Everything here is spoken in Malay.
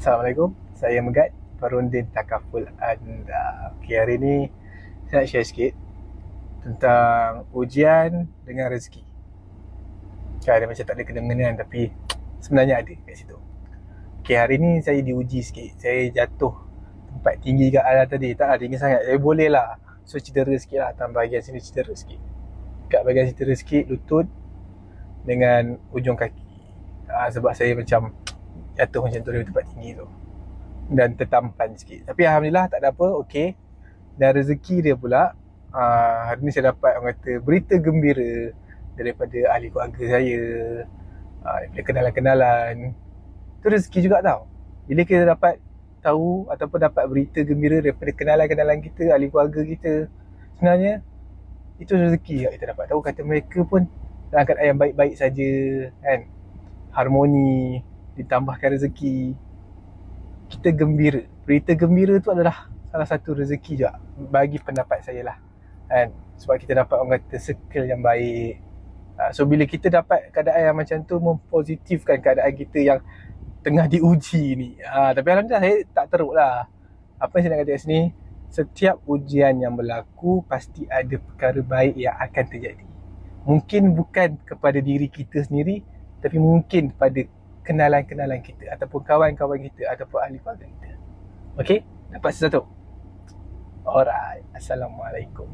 Assalamualaikum, saya Megat, Perundin Takaful anda. Okay, hari ni saya nak share sikit tentang ujian dengan rezeki. Kan ada macam tak ada kena-mengenaan, tapi sebenarnya ada kat situ. Okay, hari ni saya diuji sikit. Saya jatuh tempat tinggi kat atas tadi. Tak lah tinggi sangat, saya boleh lah. So cedera sikit lah, atas bahagian sini cedera sikit. Kat bahagian cedera sikit, lutut dengan ujung kaki. Sebab saya macam jatuh macam tu dari tempat tinggi tu dan tertampan sikit. Tapi Alhamdulillah tak ada apa, okey. Dan rezeki dia pula, hari ni saya dapat orang kata berita gembira daripada ahli keluarga saya, daripada kenalan-kenalan. Itu rezeki juga tau. Bila kita dapat tahu ataupun dapat berita gembira daripada kenalan-kenalan kita, ahli keluarga kita, sebenarnya itu rezeki yang kita dapat tahu. Kata mereka pun dalam keadaan yang baik-baik saja, kan, harmoni, ditambahkan rezeki, kita gembira. Berita gembira tu adalah salah satu rezeki juga bagi pendapat saya lah, kan? Sebab kita dapat orang kata circle yang baik. So bila kita dapat keadaan yang macam tu, mempositifkan keadaan kita yang tengah diuji ni. Tapi Alhamdulillah saya tak teruk lah. Apa yang saya nak kata kat sini, setiap ujian yang berlaku pasti ada perkara baik yang akan terjadi. Mungkin bukan kepada diri kita sendiri, tapi mungkin pada kenalan-kenalan kita ataupun kawan-kawan kita ataupun ahli keluarga kita. Okey? Dapat sesuatu? Alright. Assalamualaikum.